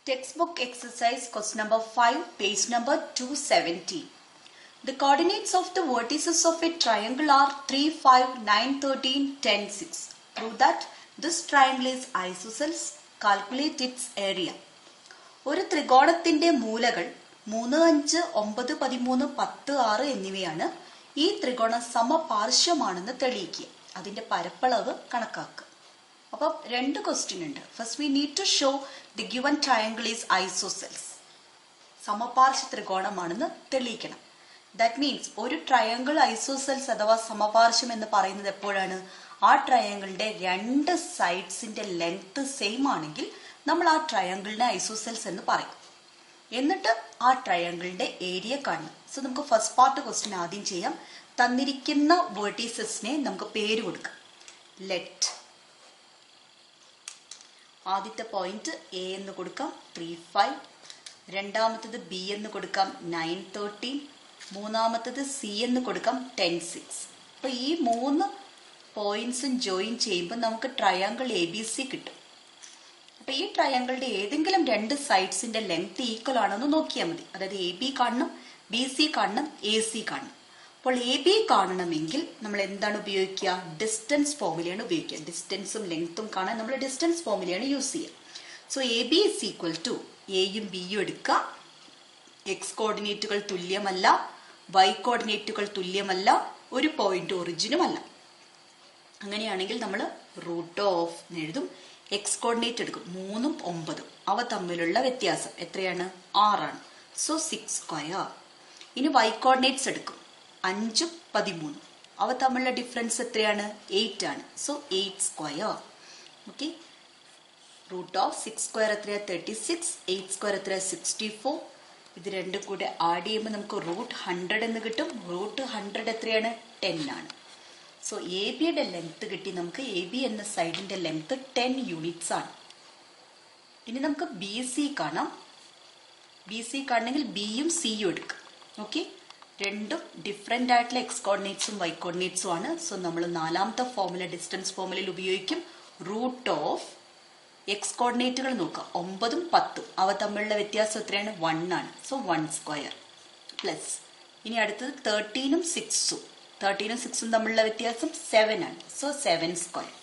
Textbook exercise question number 5, page number 270. The coordinates of the vertices of a triangle are 3, 5, 9, 13, 10, 6. Prove that this triangle is isosceles. Calculate its area. ഒരു ത്രികോണത്തിന്റെ മൂലകൾ 3, 5, 9, 13, 10, 6 എന്നിവയാണ്. ഈ ത്രികോണം സമപാർശ്വമാണെന്ന് തെളിയിക്കുക. അതിന്റെ പരപ്പളവ് കണക്കാക്കുക. അപ്പോൾ രണ്ട് ക്വസ്റ്റ്യൻ ഉണ്ട്. First we need to show the given triangle is isosceles. സമപാർശ്വ ത്രികോണമാണെന്ന് തെളിയിക്കണം. ദാറ്റ് മീൻസ് ഒരു ട്രയാങ്കിൾ ഐസോസെൽസ് അഥവാ സമപാർശ്വം എന്ന് പറയുന്നത് എപ്പോഴാണ്? ആ ട്രയാങ്കിളിന്റെ രണ്ട് സൈഡ്സിന്റെ ലെങ്ത് സെയിം ആണെങ്കിൽ നമ്മൾ ആ ട്രയാങ്കിളിനെ ഐസോസെൽസ് എന്ന് പറയും. എന്നിട്ട് ആ ട്രയാങ്കിളിന്റെ ഏരിയ കാണണം. സോ നമുക്ക് ഫസ്റ്റ് പാർട്ട് ക്വസ്റ്റ്യൻ ആദ്യം ചെയ്യാം. തന്നിരിക്കുന്ന വെർട്ടീസസിനെ നമുക്ക് പേര് കൊടുക്കാം. ലെറ്റ് ആദ്യത്തെ പോയിന്റ് എ എന്ന് കൊടുക്കാം 3, 5. രണ്ടാമത്തത് ബി എന്ന് കൊടുക്കാം 9, 13. മൂന്നാമത്തത് സി എന്ന് കൊടുക്കാം 10, 6. അപ്പൊ ഈ 3 പോയിന്റ്സും ജോയിൻ ചെയ്യുമ്പോൾ നമുക്ക് ട്രയാങ്കിൾ എ ബി സി കിട്ടും. അപ്പൊ ഈ ട്രയാങ്കിളിന്റെ ഏതെങ്കിലും രണ്ട് സൈഡ്സിന്റെ ലെങ്ത് ഈക്വൽ ആണെന്ന് നോക്കിയാൽ മതി. അതായത് എ ബി കാണണം, ബി സി കാണണം, എ സി കാണണം. അപ്പോൾ എ ബി കാണണമെങ്കിൽ നമ്മൾ എന്താണ് ഉപയോഗിക്കുക? ഡിസ്റ്റൻസ് ഫോർമുലയാണ് ഉപയോഗിക്കുക. ഡിസ്റ്റൻസും ലെങ്ത്തും കാണാൻ നമ്മൾ ഡിസ്റ്റൻസ് ഫോർമുലയാണ് യൂസ് ചെയ്യുക. So A B is equal to എയും ബിയും എടുക്കുക. എക്സ് കോർഡിനേറ്റുകൾ തുല്യമല്ല, വൈ കോർഡിനേറ്റുകൾ തുല്യമല്ല, ഒരു പോയിന്റ് ഒറിജിനുമല്ല. അങ്ങനെയാണെങ്കിൽ നമ്മൾ റൂട്ട് ഓഫ് എഴുതും. എക്സ് കോർഡിനേറ്റ് എടുക്കും 3ഉം 9ഉം. അവ തമ്മിലുള്ള വ്യത്യാസം എത്രയാണ്? 6ആണ്. So 6 square. ഇനി വൈ കോർഡിനേറ്റ്സ് എടുക്കും 5ഉം 13ഉം. അവ തമ്മിലുള്ള ഡിഫറൻസ് എത്രയാണ്? 8 ആണ്. So 8 square. Okay. Root of 6 square എത്രയാ? 36. 8 സ്ക്വയർ എത്രയാ? 64. ഇത് രണ്ടും കൂടെ ആഡ് ചെയ്യുമ്പോൾ നമുക്ക് റൂട്ട് 100 എന്ന് കിട്ടും. റൂട്ട് 100 എത്രയാണ്? 10 ആണ്. സോ എ ബിയുടെ ലെങ്ത് കിട്ടി നമുക്ക്. എ ബി എന്ന സൈഡിന്റെ ലെങ്ത് 10 യൂണിറ്റ്സ് ആണ്. ഇനി നമുക്ക് ബി സി കാണാം. ബി സി കാണണമെങ്കിൽ ബിയും സിയും എടുക്കും. ഓക്കെ. രണ്ടും ഡിഫറെന്റ് ആയിട്ടുള്ള എക്സ് കോർഡിനേറ്റ്സും വൈ കോർഡിനേറ്റ്സും ആണ്. സോ നമ്മൾ നാലാമത്തെ ഫോർമുല ഡിസ്റ്റൻസ് ഫോർമുലയിൽ ഉപയോഗിക്കും. റൂട്ട് ഓഫ് എക്സ് കോർഡിനേറ്റുകൾ നോക്കുക 9ഉം 10ഉം. അവ തമ്മിലുള്ള വ്യത്യാസം എത്രയാണ്? 1 ആണ്. So 1 square plus. ഇനി അടുത്തത് 13ഉം 6ഉം. 13ഉം 6ഉം തമ്മിലുള്ള വ്യത്യാസം 7 ആണ്. So 7 square.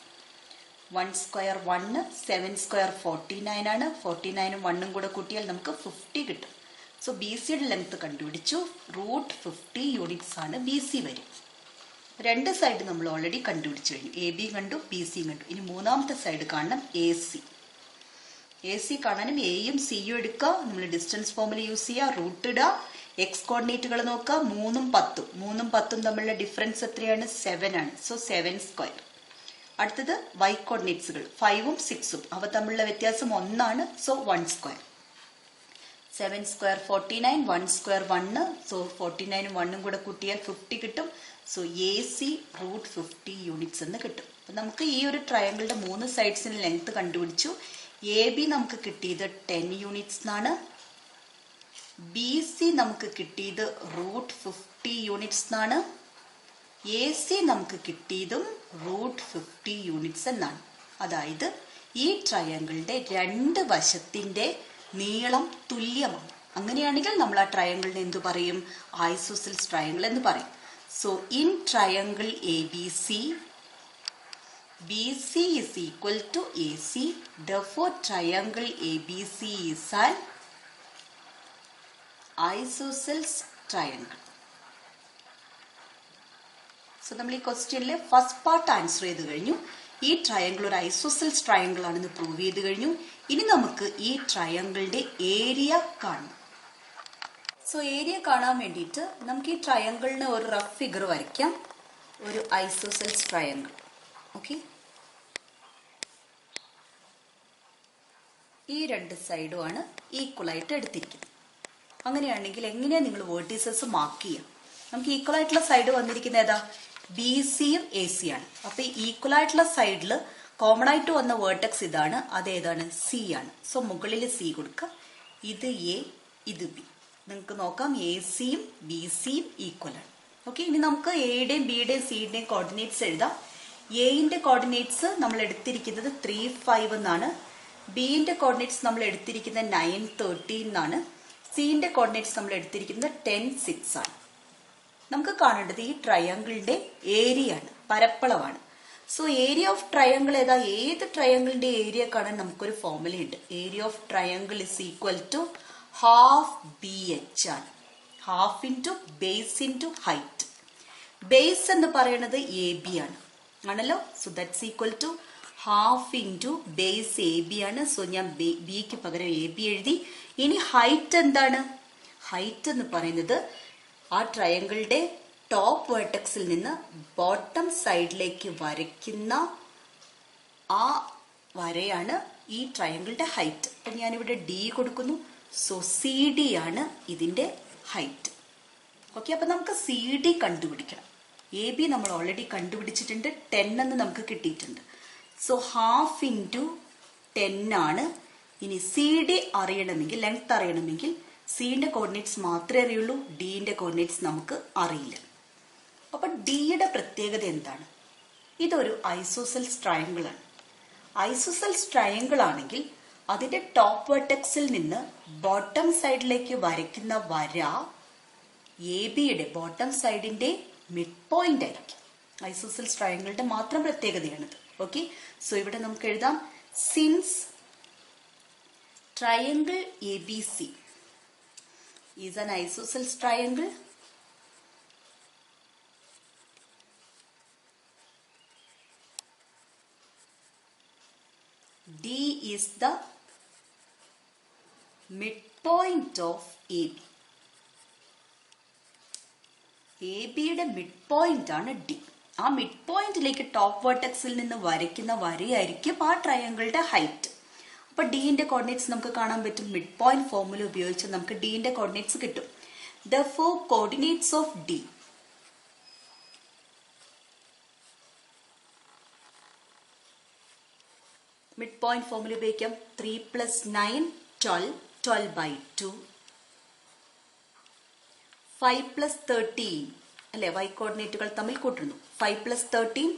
1 സ്ക്വയർ 1, 7 സ്ക്വയർ 49 ആണ്. 49ഉം 1ഉം കൂടെ കൂട്ടിയാൽ നമുക്ക് 50 കിട്ടും. സോ ബി സിയുടെ ലെങ്ത് കണ്ടുപിടിച്ചു. റൂട്ട് 50 യൂണിറ്റ്സ് ആണ് ബി സി വരും. രണ്ട് സൈഡ് നമ്മൾ ഓൾറെഡി കണ്ടുപിടിച്ചു കഴിഞ്ഞു. എ ബി കണ്ടു, ബി സി കണ്ടു. ഇനി മൂന്നാമത്തെ സൈഡ് കാണണം എ സി. എ സി കാണാനും എയും സിയും എടുക്കുക. നമ്മൾ ഡിസ്റ്റൻസ് ഫോർമുല യൂസ് ചെയ്യുക. റൂട്ട് ഇടുക. എക്സ് കോർഡിനേറ്റുകൾ നോക്കുക 3ഉം 10ഉം. 3ഉം 10ഉം തമ്മിലുള്ള ഡിഫറൻസ് എത്രയാണ്? 7 ആണ്. So 7 square. അടുത്തത് വൈ കോർഡിനേറ്റ്സുകൾ 5ഉം 6ഉം. അവ തമ്മിലുള്ള വ്യത്യാസം 1 ആണ്. So 1 square. 7 square 49, 1 square 1. So 49ഉം 1ഉം കൂടെ കൂട്ടിയാൽ 50 കിട്ടും. So A C root 50 units എന്ന് കിട്ടും. അപ്പൊ നമുക്ക് ഈ ഒരു ട്രയാങ്കിളിന്റെ 3 സൈഡ്സിന് ലെങ്ത് കണ്ടുപിടിച്ചു. എ ബി നമുക്ക് കിട്ടിയത് 10 യൂണിറ്റ്സ് എന്നാണ്. ബി സി നമുക്ക് കിട്ടിയത് റൂട്ട് 50 യൂണിറ്റ്സ് എന്നാണ്. എ സി നമുക്ക് കിട്ടിയതും റൂട്ട് 50 യൂണിറ്റ്സ് എന്നാണ്. അതായത് ഈ ട്രയാങ്കിളിന്റെ രണ്ട് വശത്തിന്റെ നീളം തുല്യമാണ്. അങ്ങനെയാണെങ്കിൽ നമ്മൾ ആ ട്രയാങ്കിളിനെ എന്തു പറയും? ഐസോസെൽസ് ട്രയാങ്കിൾ എന്ന് പറയും. So in triangle A B C, B C is equal to A C. Therefore triangle A B C is an isosceles triangle. So നമ്മൾ ഈ ക്വസ്റ്റ്യനിലെ ഫസ്റ്റ് പാർട്ട് ആൻസർ ചെയ്ത് കഴിഞ്ഞു. ഈ ട്രയാങ്കിൾ ഒരു ഐസോസെൽസ് ട്രയാങ്കിൾ ആണെന്ന് prove ചെയ്ത് കഴിഞ്ഞു. ഇനി നമുക്ക് ഈ ട്രയാങ്കിളിന്റെ ഏരിയ കാണണം. സോ ഏരിയ കാണാൻ വേണ്ടിയിട്ട് നമുക്ക് ഈ ട്രയാങ്കിളിന് ഒരു റഫ് ഫിഗർ വരയ്ക്കാം. ഒരു ഐസോസെൽസ് ട്രയാങ്കിൾ. ഓക്കെ. ഈ രണ്ട് സൈഡും ആണ് ഈക്വൽ ആയിട്ട് എടുത്തിരിക്കുന്നത്. അങ്ങനെയാണെങ്കിൽ എങ്ങനെയാണ് നിങ്ങൾ വേർട്ടീസസ് മാർക്ക് ചെയ്യുക? നമുക്ക് ഈക്വൽ ആയിട്ടുള്ള സൈഡ് വന്നിരിക്കുന്ന ഏതാ? ബി സിയും എ സി ആണ്. അപ്പൊ ഈക്വൽ ആയിട്ടുള്ള സൈഡിൽ കോമൺ ആയിട്ട് വന്ന വേർട്ടെക്സ് ഇതാണ്. അതേതാണ്? സി ആണ്. സോ മുകളിൽ സി കൊടുക്കുക. ഇത് എ, ഇത് ബി. നിങ്ങൾക്ക് നോക്കാം എ സിയും ബി സിയും ഈക്വൽ ആണ്. ഓക്കെ. ഇനി നമുക്ക് എയുടെയും ബിയുടെയും സിയുടെയും കോർഡിനേറ്റ്സ് എഴുതാം. എയുടെ കോർഡിനേറ്റ്സ് നമ്മൾ എടുത്തിരിക്കുന്നത് 3, 5 എന്നാണ്. ബിന്റെ കോർഡിനേറ്റ്സ് നമ്മൾ എടുത്തിരിക്കുന്ന 913 എന്നാണ്. സിന്റെ കോർഡിനേറ്റ്സ് നമ്മൾ എടുത്തിരിക്കുന്നത് 106 ആണ്. നമുക്ക് കാണേണ്ടത് ഈ ട്രയാങ്കിളിന്റെ ഏരിയ ആണ്, പരപ്പളവാണ്. സോ ഏരിയ ഓഫ് ട്രയാങ്കിൾ ഏതാ? ഏത് ട്രയാങ്കിളിന്റെ ഏരിയ കാണാൻ നമുക്കൊരു ഫോർമുല ഉണ്ട്. Area of triangle is equal to half BH ആണ്. Half into base into height. Base എന്ന് പറയുന്നത് AB ആണ്, ആണല്ലോ. So that's equal to half into base AB ആണ്. സോ ഞാൻ ബിക്ക് പകരം AB എഴുതി. ഇനി ഹൈറ്റ് എന്താണ്? ഹൈറ്റ് എന്ന് പറയുന്നത് ആ ട്രയാങ്കിളുടെ ടോപ്പ് വേർട്ടെക്സിൽ നിന്ന് ബോട്ടം സൈഡിലേക്ക് വരയ്ക്കുന്ന ആ വരയാണ് ഈ ട്രയാങ്കിളുടെ ഹൈറ്റ്. അപ്പം ഞാനിവിടെ D കൊടുക്കുന്നു. സോ CD ആണ് ഇതിന്റെ ഹൈറ്റ്. ഓക്കെ, അപ്പം നമുക്ക് CD കണ്ടുപിടിക്കണം. AB നമ്മൾ ഓൾറെഡി കണ്ടുപിടിച്ചിട്ടുണ്ട്, 10 എന്ന് നമുക്ക് കിട്ടിയിട്ടുണ്ട്. സോ ഹാഫ് ഇൻറ്റു 10 ആണ്. ഇനി CD അറിയണമെങ്കിൽ, ലെങ്ത് അറിയണമെങ്കിൽ സിന്റെ കോർഡിനേറ്റ്സ് മാത്രമേ അറിയുള്ളൂ, ഡിന്റെ കോർഡിനേറ്റ്സ് നമുക്ക് അറിയില്ല. അപ്പൊ ഡിയുടെ പ്രത്യേകത എന്താണ്? ഇതൊരു ഐസോസെൽസ് ട്രയാങ്കിൾ ആണ്. ഐസോസെൽസ് ട്രയാങ്കിൾ ആണെങ്കിൽ അതിന്റെ ടോപ്പ് വെർട്ടെക്സിൽ നിന്ന് ബോട്ടം സൈഡിലേക്ക് വരയ്ക്കുന്ന വര AB-യുടെ ബോട്ടം സൈഡിന്റെ മിഡ് പോയിന്റ് ആയിരിക്കും. ഐസോസെൽസ് ട്രയാങ്കിളിന്റെ മാത്രം പ്രത്യേകതയാണിത്. ഓക്കെ, സോ ഇവിടെ നമുക്ക് എഴുതാം, since triangle ABC is an isosceles triangle, D is the midpoint of AB. ABയുടെ മിഡ് പോയിന്റ് ആണ് D. ആ മിഡ് പോയിന്റിലേക്ക് ടോപ്പ് വെർട്ടെക്സിൽ നിന്ന് വരയ്ക്കുന്ന വരയായിരിക്കും ആ ട്രയാങ്കിളുടെ ഹൈറ്റ്. അപ്പൊ ഡിന്റെ കോർഡിനേറ്റ്സ് നമുക്ക് കാണാൻ പറ്റും. മിഡ് പോയിന്റ് ഫോർമുല ഉപയോഗിച്ച് നമുക്ക് ഡിന്റെ കോർഡിനേറ്റ്സ് കിട്ടും. Therefore, coordinates of D mid point formula ഉപയോഗിക്കാം. 3 + 9 12, 12/2. 5 + 13 അല്ലെ, y കോർഡിനേറ്റുകൾ തമ്മിൽ കൂട്ടുന്നു. 5 + 13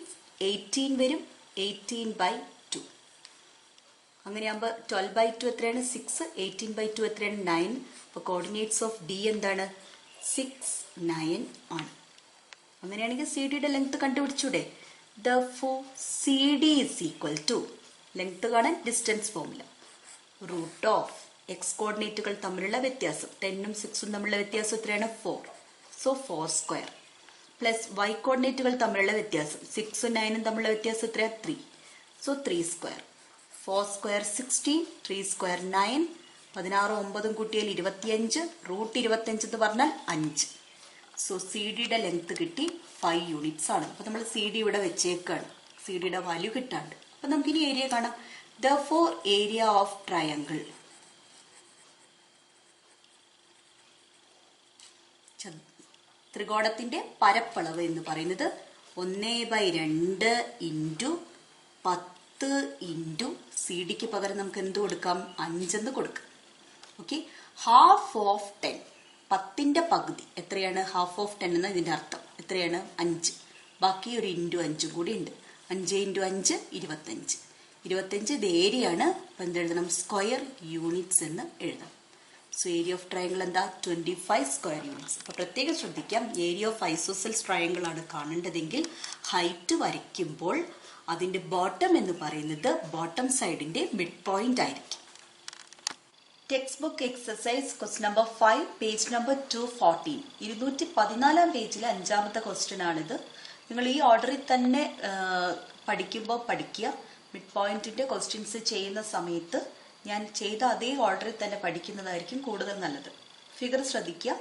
18 വരും, 18/2. അങ്ങനെയാകുമ്പോൾ 12/2 എത്രയാണ്? 6. 18/2 എത്രയാണ്? 9. അപ്പൊ കോർഡിനേറ്റ്സ് ഓഫ് ഡി എന്താണ്? 6, 9 ആണ്. അങ്ങനെയാണെങ്കിൽ സി ഡിയുടെ ലെങ്ത് കണ്ടുപിടിച്ചൂടെ? Therefore, CD is equal to, ലെങ്ത് കാണാൻ distance formula, root of X കോർഡിനേറ്റുകൾ തമ്മിലുള്ള വ്യത്യാസം, 10ഉം 6ഉം തമ്മിലുള്ള വ്യത്യാസം എത്രയാണ്? 4. സോ 4² പ്ലസ് വൈ കോർഡിനേറ്റുകൾ തമ്മിലുള്ള വ്യത്യാസം 6ഉം 9ഉം തമ്മിലുള്ള വ്യത്യാസം എത്രയാണ്? 3. സോ 3². 4² 16, 3² 9, 16ഉം 9ഉം കൂട്ടിയാൽ 25, റൂട്ട് 25 എന്ന് പറഞ്ഞാൽ 5. സോ സി ഡിയുടെ ലെങ്ത് കിട്ടി 5 യൂണിറ്റ്സ് ആണ്. അപ്പൊ നമ്മൾ സി ഡി ഇവിടെ വെച്ചേക്കാണ്, സി ഡിയുടെ വാല്യൂ കിട്ടാണ്ട്. അപ്പൊ നമുക്കിനി ഏരിയ കാണാം. Therefore, area of triangle, ത്രികോണത്തിന്റെ പരപ്പളവ് എന്ന് പറയുന്നത് 1/2 ഇൻറ്റു 10 ഇൻറ്റു സി ഡിക്ക് പകരം നമുക്ക് എന്ത് കൊടുക്കാം? 5 എന്ന് കൊടുക്കാം. ഓക്കെ, ഹാഫ് ഓഫ് 10, 10ന്റെ പകുതി എത്രയാണ്? ഹാഫ് ഓഫ് 10 എന്ന ഇതിന്റെ അർത്ഥം എത്രയാണ്? 5. ബാക്കി ഒരു ഇൻറ്റു 5 കൂടി ഉണ്ട്. 5 × 5 25. 25 ഇത് ഏരിയ ആണ്. അപ്പം എന്തെഴുതണം? സ്ക്വയർ യൂണിറ്റ്സ് എന്ന് എഴുതാം. സോ ഏരിയ ഓഫ് ട്രയാങ്കിൾ എന്താ? 25 സ്ക്വയർ യൂണിറ്റ്സ്. അപ്പൊ പ്രത്യേകം ശ്രദ്ധിക്കാം, ഏരിയ ഓഫ് ഐസോസെൽസ് ട്രയാങ്കിൾ ആണ് കാണേണ്ടതെങ്കിൽ ഹൈറ്റ് വരയ്ക്കുമ്പോൾ അതിന്റെ ബോട്ടം എന്ന് പറയുന്നത് ബോട്ടം സൈഡിന്റെ മിഡ് പോയിന്റ് ആയിരിക്കും. Text book exercise question number 5, page number 214. 214 പേജിലെ 5ാമത്തെ ക്വസ്റ്റ്യൻ ആണിത്. നിങ്ങൾ ഈ ഓർഡറിൽ തന്നെ പഠിക്കുമ്പോൾ പഠിക്കുക. മിഡ് പോയിന്റിന്റെ ക്വസ്റ്റ്യൻസ് ചെയ്യുന്ന സമയത്ത് ഞാൻ ചെയ്ത അതേ ഓർഡറിൽ തന്നെ പഠിക്കുന്നതായിരിക്കും കൂടുതൽ നല്ലത്. ഫിഗർ ശ്രദ്ധിക്കുക.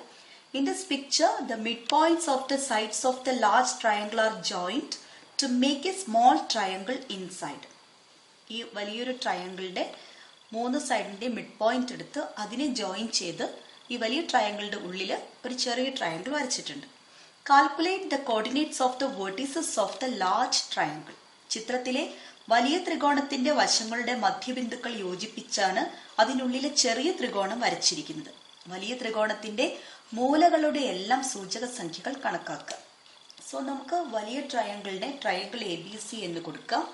In this picture the mid points of the sides of the large triangle are joined to make a small triangle inside. ഈ വലിയൊരു ട്രയാങ്കിളിന്റെ 3 സൈഡിന്റെ മിഡ് പോയിന്റ് എടുത്ത് അതിനെ ജോയിൻ ചെയ്ത് ഈ വലിയ ട്രയാങ്കിളിന്റെ ഉള്ളിൽ ഒരു ചെറിയ ട്രയാങ്കിൾ വരച്ചിട്ടുണ്ട്. Calculate the coordinates of the vertices of the large triangle. ചിത്രത്തിലെ വലിയ ത്രികോണത്തിന്റെ വശങ്ങളുടെ മധ്യബിന്ദുക്കൾ യോജിപ്പിച്ചാണ് അതിനുള്ളിലെ ചെറിയ ത്രികോണം വരച്ചിരിക്കുന്നത്. വലിയ ത്രികോണത്തിന്റെ മൂലകളുടെ എല്ലാം സൂചക സംഖ്യകൾ കണക്കാക്കുക. സോ നമുക്ക് വലിയ ട്രയാങ്കിളിനെ ട്രയാങ്കിൾ ABC എന്ന് കൊടുക്കാം.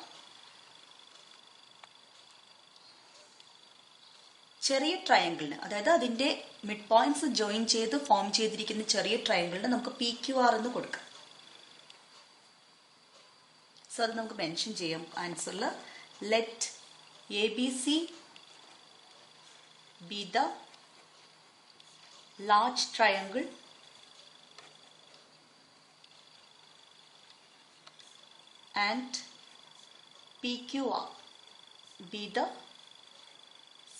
ചെറിയ ട്രയാങ്കിളിന്, അതായത് അതിന്റെ മിഡ് പോയിന്റ്സ് ജോയിൻ ചെയ്ത് ഫോം ചെയ്തിരിക്കുന്ന ചെറിയ ട്രയാങ്കിളിന് നമുക്ക് PQR എന്ന് കൊടുക്കാം. സോ അത് നമുക്ക് മെൻഷൻ ചെയ്യാം ആൻസറിൽ. Let ABC be the large triangle and PQR be the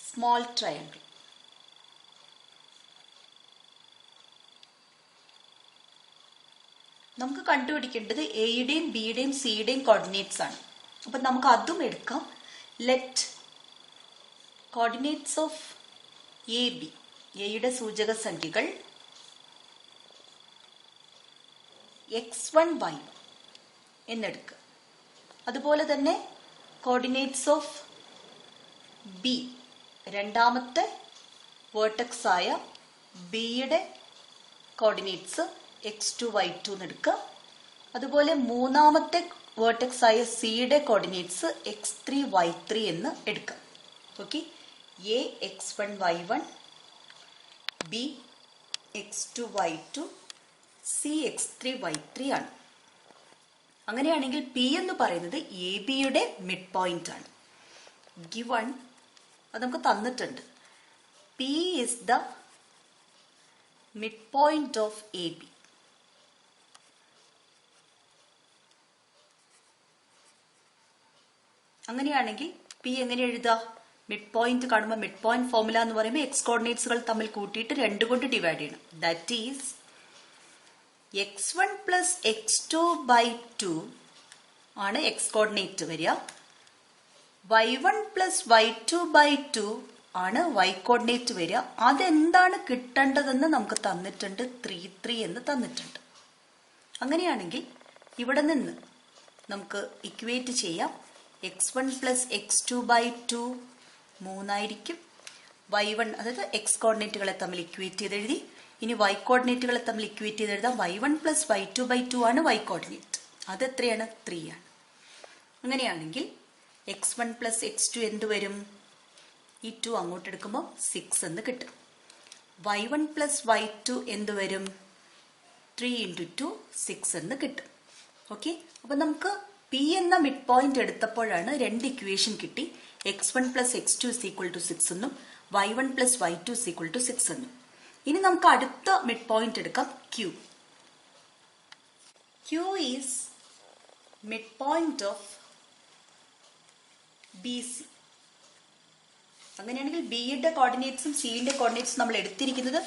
small triangle. നമുക്ക് കണ്ടുപിടിക്കേണ്ടത് എയുടെയും ബിയുടെയും സിയുടെയും കോർഡിനേറ്റ്സ് ആണ്. അപ്പൊ നമുക്ക് അതും എടുക്കാം. ലെറ്റ് കോർഡിനേറ്റ്സ് ഓഫ് AB, എയുടെ സൂചക സംഖ്യകൾ x1 y എന്നെടുക്കുക. അതുപോലെ തന്നെ കോർഡിനേറ്റ്സ് ഓഫ് B, രണ്ടാമത്തെ വേർട്ടെക്സ് ആയ ബിയുടെ കോർഡിനേറ്റ്സ് x2 y2 എന്നെടുക്കുക. അതുപോലെ മൂന്നാമത്തെ വേർട്ടെക്സ് ആയ സിയുടെ കോർഡിനേറ്റ്സ് x3 y3 എന്ന് എടുക്കാം. Okay, A x1 y1, B x2 y2, C x3 y3 ആണ്. അങ്ങനെയാണെങ്കിൽ P എന്ന് പറയുന്നത് ABയുടെ മിഡ് പോയിന്റ് ആണ്. ഗിവൺ, അത് നമുക്ക് തന്നിട്ടുണ്ട്. P is the midpoint of AB. അങ്ങനെയാണെങ്കിൽ P എങ്ങനെ എഴുതാം? മിഡ് പോയിന്റ് കാണുമ്പോൾ മിഡ് പോയിന്റ് ഫോർമുല എന്ന് പറയുമ്പോൾ എക്സ് കോർഡിനേറ്റ്സുകൾ തമ്മിൽ കൂട്ടിയിട്ട് 2 കൊണ്ട് ഡിവൈഡ് ചെയ്യണം. That is x1 plus x2/2 ആണ് എക്സ് കോർഡിനേറ്റ് വരിക. y1 പ്ലസ് y2/2 ആണ് y കോർഡിനേറ്റ് വരിക. അതെന്താണ് കിട്ടേണ്ടതെന്ന് നമുക്ക് തന്നിട്ടുണ്ട്. 3 എന്ന് തന്നിട്ടുണ്ട്. അങ്ങനെയാണെങ്കിൽ ഇവിടെ നിന്ന് നമുക്ക് ഇക്വേറ്റ് ചെയ്യാം. x1 പ്ലസ് x2/2 3 ആയിരിക്കും. y1, അതായത് എക്സ് കോർഡിനേറ്റുകളെ തമ്മിൽ ഇക്വേറ്റ് ചെയ്ത് എഴുതി. ഇനി y കോർഡിനേറ്റുകളെ തമ്മിൽ ഇക്വേറ്റ് ചെയ്ത് എഴുതാം. y1 പ്ലസ് y2/2 ആണ് y കോർഡിനേറ്റ്. അത് എത്രയാണ്? 3 ആണ്. അങ്ങനെയാണെങ്കിൽ x1 പ്ലസ് x2 എന്ത് വരും? ഈ 2 അങ്ങോട്ട് എടുക്കുമ്പോൾ 6 എന്ന് കിട്ടും. y1 പ്ലസ് y2 എന്ത് വരും? 3 × 2 6 എന്ന് കിട്ടും. ഓക്കെ, അപ്പൊ നമുക്ക് P എന്ന മിഡ് പോയിന്റ് എടുത്തപ്പോഴാണ് 2 ഇക്വേഷൻ കിട്ടി. x1 പ്ലസ് x2 = 6 എന്നും y1 പ്ലസ് y2 = 6 എന്നും. ഇനി നമുക്ക് അടുത്ത മിഡ് പോയിന്റ് എടുക്കാം, Q. Q is mid point of BC. അങ്ങനെയാണെങ്കിൽ ബിയുടെ കോർഡിനേറ്റ്സും സിയുടെ കോർഡിനേറ്റ്സും നമ്മൾ എടുത്തിരിക്കുന്നത്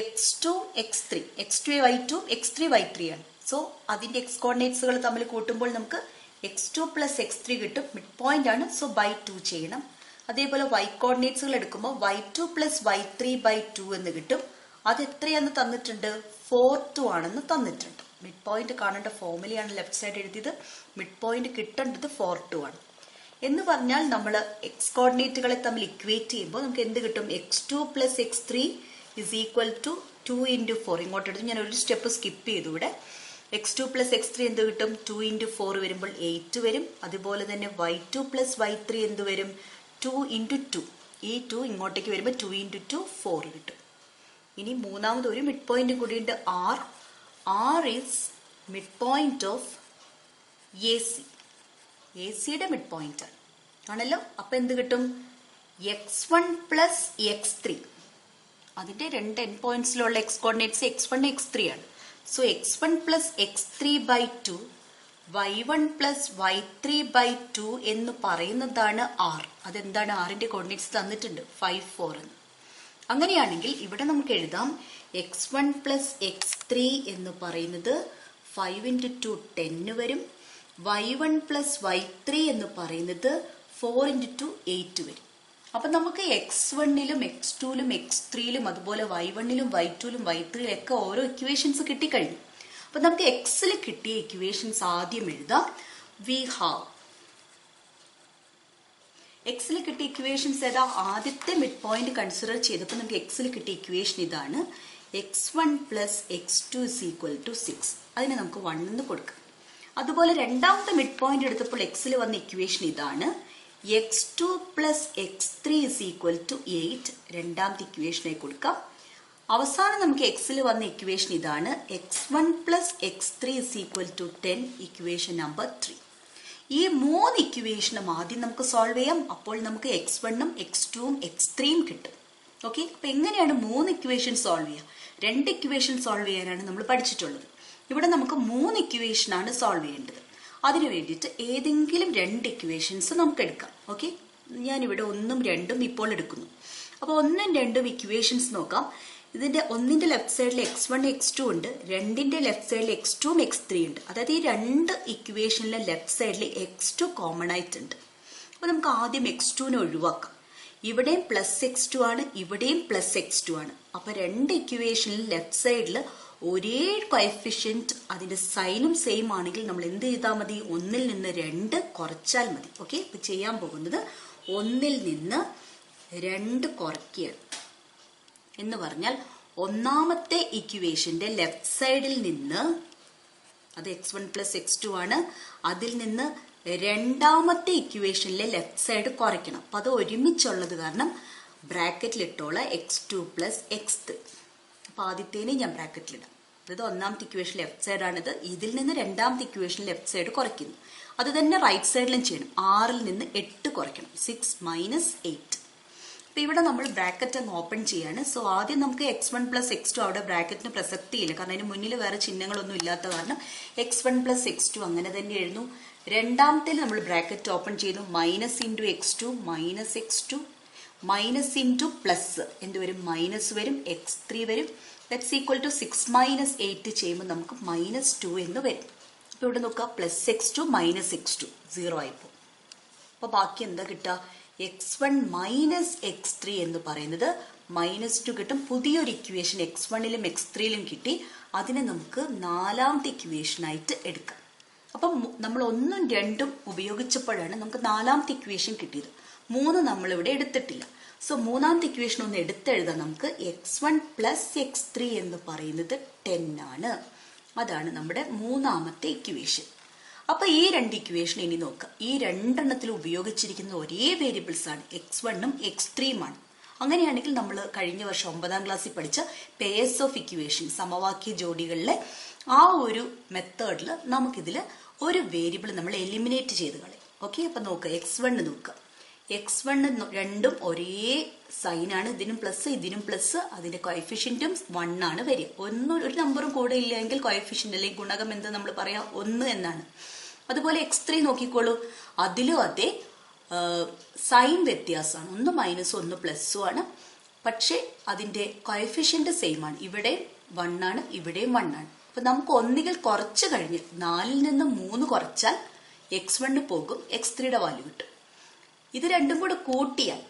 x2 x3, x2 y2, x3 y3 ആണ്. സോ അതിന്റെ എക്സ് കോർഡിനേറ്റ്സുകൾ തമ്മിൽ കൂട്ടുമ്പോൾ നമുക്ക് x2 പ്ലസ് x3 കിട്ടും. മിഡ് പോയിന്റ് ആണ്, സോ ബൈ 2 ചെയ്യണം. അതേപോലെ y കോർഡിനേറ്റ്സുകൾ എടുക്കുമ്പോൾ y2 പ്ലസ് y3/2 എന്ന് കിട്ടും. അത് എത്രയാണെന്ന് തന്നിട്ടുണ്ട്? 4 ആണെന്ന് തന്നിട്ടുണ്ട്. മിഡ് പോയിന്റ് കാണേണ്ട ഫോർമുലയാണ് ലെഫ്റ്റ് സൈഡ് എഴുതിയത്. മിഡ് പോയിന്റ് കിട്ടേണ്ടത് 4 ആണ്. എന്ന് പറഞ്ഞാൽ നമ്മൾ എക്സ് കോർഡിനേറ്റുകളെ തമ്മിൽ ഇക്വേറ്റ് ചെയ്യുമ്പോൾ നമുക്ക് എന്ത് കിട്ടും? x2 plus x3 = 2 × 4. ഇങ്ങോട്ട് എടുത്ത് ഞാൻ ഒരു സ്റ്റെപ്പ് സ്കിപ്പ് ചെയ്തു. ഇവിടെ x2 പ്ലസ് x3 എന്ത് കിട്ടും? 2 × 4 വരുമ്പോൾ 8 വരും. അതുപോലെ തന്നെ y2 പ്ലസ് y3 എന്ത് വരും? 2 × 2. ഈ 2 ഇങ്ങോട്ടേക്ക് വരുമ്പോൾ 2 × 2 4 കിട്ടും. ഇനി മൂന്നാമത് ഒരു മിഡ് പോയിന്റ് കൂടിയുണ്ട്, R. R is mid point of AC. ACയുടെ മിഡ് പോയിന്റ് ആണല്ലോ. അപ്പൊ എന്ത് കിട്ടും? x1 plus x3. അതിന്റെ 2 end പോയിന്റ്സിലുള്ള X coordinates x1 x3 ആണ്. So x1 plus x3/2 y1 plus y3/2 എന്ന് പറയുന്നതാണ് R. അതെന്താണ്? ആറിന്റെ കോർഡിനേറ്റ്സ് തന്നിട്ടുണ്ട് 5 4 എന്ന്. അങ്ങനെയാണെങ്കിൽ ഇവിടെ നമുക്ക് എഴുതാം x1 പ്ലസ് x3 എന്ന് പറയുന്നത് 5 × 2 10 വരും. y1 പ്ലസ് y3 എന്ന് പറയുന്നത് 4 × 2 8 വരും. അപ്പൊ നമുക്ക് x1ലും x2ലും x3ലും അതുപോലെ y1ലും y2ലും y3ലും ഒക്കെ ഓരോ ഇക്വേഷൻസ് കിട്ടിക്കഴിഞ്ഞു. അപ്പൊ നമുക്ക് എക്സിൽ കിട്ടിയ ഇക്വേഷൻസ് ആദ്യം എഴുതാം. വി ഹാവ് എക്സിൽ കിട്ടിയ ഇക്വേഷൻസ് ഏതാ? ആദ്യത്തെ മിഡ് പോയിന്റ് കൺസിഡർ ചെയ്തപ്പോൾ നമുക്ക് എക്സിൽ കിട്ടിയ ഇക്വേഷൻ ഇതാണ്. x1 plus x2 = 6. അതിനെ നമുക്ക് 1 എന്ന് കൊടുക്കാം. അതുപോലെ രണ്ടാമത്തെ മിഡ് പോയിന്റ് എടുത്തപ്പോൾ എക്സിൽ വന്ന ഇക്വേഷൻ ഇതാണ്. x2 plus x3 is equal to 8 രണ്ടാമത്തെ ഇക്വേഷനായി കൊടുക്കാം. അവസാനം നമുക്ക് എക്സിൽ വന്ന ഇക്വേഷൻ ഇതാണ്. x1 plus x3 is equal to 10 equation number 3. ഈ മൂന്ന് ഇക്വേഷനും ആദ്യം നമുക്ക് സോൾവ് ചെയ്യാം. അപ്പോൾ നമുക്ക് x1ഉം x2ഉം x3ഉം കിട്ടും. ഓക്കെ, അപ്പൊ എങ്ങനെയാണ് മൂന്ന് ഇക്വേഷൻ സോൾവ് ചെയ്യുക? രണ്ട് ഇക്വേഷൻ സോൾവ് ചെയ്യാനാണ് നമ്മൾ പഠിച്ചിട്ടുള്ളത്. ഇവിടെ നമുക്ക് മൂന്ന് ഇക്വേഷനാണ് സോൾവ് ചെയ്യേണ്ടത്. അതിനു വേണ്ടിയിട്ട് ഏതെങ്കിലും രണ്ട് ഇക്വേഷൻസ് നമുക്ക് എടുക്കാം. ഓക്കെ, ഞാനിവിടെ 1ഉം 2ഉം ഇപ്പോൾ എടുക്കുന്നു. അപ്പോൾ 1ഉം 2ഉം ഇക്വേഷൻസ് നോക്കാം. ഇതിന്റെ ഒന്നിന്റെ ലെഫ്റ്റ് സൈഡിൽ x1 x2 ഉണ്ട്, രണ്ടിന്റെ ലെഫ്റ്റ് സൈഡിൽ x2ഉം x3 ഉണ്ട്. അതായത് ഈ രണ്ട് ഇക്വേഷനിലെ ലെഫ്റ്റ് സൈഡിൽ x2 കോമൺ ആയിട്ടുണ്ട്. അപ്പൊ നമുക്ക് ആദ്യം x2നെ ഒഴിവാക്കാം. ഇവിടെയും പ്ലസ് x2 ആണ്, ഇവിടെയും പ്ലസ് x2 ആണ്. അപ്പൊ രണ്ട് ഇക്വേഷനിൽ ലെഫ്റ്റ് സൈഡിൽ ഒരേ കോഎഫിഷ്യന്റ് അതിന്റെ സൈനും സെയിം ആണെങ്കിൽ നമ്മൾ എന്ത് ചെയ്താൽ മതി? 1ൽ നിന്ന് 2 കുറച്ചാൽ മതി. ഓക്കെ, ഇപ്പൊ ചെയ്യാൻ പോകുന്നത് 1ൽ നിന്ന് 2 കുറയ്ക്കുകയാണ്. എന്ന് പറഞ്ഞാൽ ഒന്നാമത്തെ ഇക്വേഷന്റെ ലെഫ്റ്റ് സൈഡിൽ നിന്ന്, അത് x1 പ്ലസ് x2 ആണ്, അതിൽ നിന്ന് രണ്ടാമത്തെ ഇക്വേഷനിലെ ലെഫ്റ്റ് സൈഡ് കുറയ്ക്കണം. അപ്പൊ അത് ഒരുമിച്ചുള്ളത് കാരണം ബ്രാക്കറ്റിൽ ഇട്ടോളാം x2 പ്ലസ് x3. അപ്പൊ ആദ്യത്തേനെ ഞാൻ ബ്രാക്കറ്റിലിടാം. അതായത് ഒന്നാമത്തെ ഇക്വേഷൻ ലെഫ്റ്റ് സൈഡ് ആണിത്. ഇതിൽ നിന്ന് രണ്ടാമത്തെ ഇക്വേഷൻ ലെഫ്റ്റ് സൈഡ് കുറയ്ക്കുന്നു. അത് തന്നെ റൈറ്റ് സൈഡിലും ചെയ്യണം. 6ൽ നിന്ന് 8 കുറയ്ക്കണം. 6 മൈനസ് 8. അപ്പൊ ഇവിടെ നമ്മൾ ബ്രാക്കറ്റ് ഒന്ന് ഓപ്പൺ ചെയ്യാണ്. സോ ആദ്യം നമുക്ക് x1 പ്ലസ് x2, അവിടെ ബ്രാക്കറ്റിന് പ്രസക്തിയില്ല കാരണം അതിന് മുന്നിൽ വേറെ ചിഹ്നങ്ങളൊന്നും ഇല്ലാത്ത കാരണം x1 പ്ലസ് x2 അങ്ങനെ തന്നെ എഴുതുന്നു. രണ്ടാമത്തേൽ നമ്മൾ ബ്രാക്കറ്റ് ഓപ്പൺ ചെയ്യുന്നു. Minus into x2 minus x2 minus into plus എന്ത് വരും? മൈനസ് വരും, x3 വരും. ദാറ്റ്സ് ഈക്വൽ ടു 6 മൈനസ് 8 ചെയ്യുമ്പോൾ നമുക്ക് -2 എന്ന് വരും. അപ്പൊ ഇവിടെ നോക്കുക, പ്ലസ് x2 മൈനസ് x2 0 ആയിപ്പോ. അപ്പൊ ബാക്കി എന്താ കിട്ടുക? x1 മൈനസ് x3 എന്ന് പറയുന്നത് -2 കിട്ടും. പുതിയൊരു ഇക്വേഷൻ x1ലും x3ലും കിട്ടി. അതിനെ നമുക്ക് നാലാമത്തെ ഇക്വേഷനായിട്ട് എടുക്കാം. അപ്പം നമ്മൾ 1ഉം 2ഉം ഉപയോഗിച്ചപ്പോഴാണ് നമുക്ക് നാലാമത്തെ ഇക്വേഷൻ കിട്ടിയത്. 3 നമ്മളിവിടെ എടുത്തിട്ടില്ല. സോ മൂന്നാമത്തെ ഇക്വേഷൻ ഒന്ന് എടുത്തെഴുതാം. നമുക്ക് x1 പ്ലസ് x3 എന്ന് പറയുന്നത് 10 ആണ്. അതാണ് നമ്മുടെ മൂന്നാമത്തെ ഇക്വേഷൻ. അപ്പൊ ഈ രണ്ട് ഇക്വേഷൻ ഇനി നോക്കാം. ഈ രണ്ടെണ്ണത്തിൽ ഉപയോഗിച്ചിരിക്കുന്ന ഒരേ വേരിയബിൾസ് ആണ്, x1ഉം x3ഉം ആണ്. അങ്ങനെയാണെങ്കിൽ നമ്മൾ കഴിഞ്ഞ വർഷം 9ാം ക്ലാസ്സിൽ പഠിച്ച പെയർസ് ഓഫ് ഇക്വേഷൻ, സമവാക്യ ജോഡികളിലെ ആ ഒരു മെത്തേഡിൽ നമുക്കിതിൽ ഒരു വേരിയബിൾ നമ്മൾ എലിമിനേറ്റ് ചെയ്ത് കളയും. ഓക്കെ, അപ്പൊ നോക്കുക, x1 നോക്കുക. x1 രണ്ടും ഒരേ സൈനാണ്. ഇതിനും പ്ലസ് ഇതിനും പ്ലസ്. അതിന്റെ കോഎഫിഷ്യന്റും 1 ആണ് വരിക. ഒരു നമ്പറും കൂടെ ഇല്ലെങ്കിൽ കോഎഫിഷ്യന്റ് അല്ലെങ്കിൽ ഗുണകം എന്ത് നമ്മൾ പറയാം? 1 എന്നാണ്. അതുപോലെ x3 നോക്കിക്കോളൂ. അതിലും അതേ സൈൻ വ്യത്യാസമാണ്. 1 മൈനസും 1 പ്ലസും ആണ്. പക്ഷെ അതിന്റെ കോഎഫിഷ്യന്റ് സെയിം ആണ്. ഇവിടെ 1 ആണ്, ഇവിടെയും 1 ആണ്. അപ്പൊ നമുക്ക് ഒന്നുകിൽ കുറച്ച് കഴിഞ്ഞ് 4ൽ നിന്ന് 3 കുറച്ചാൽ x1 പോകും, x3യുടെ വാല്യൂ കിട്ടും. ഇത് രണ്ടും കൂടെ കൂട്ടിയാൽ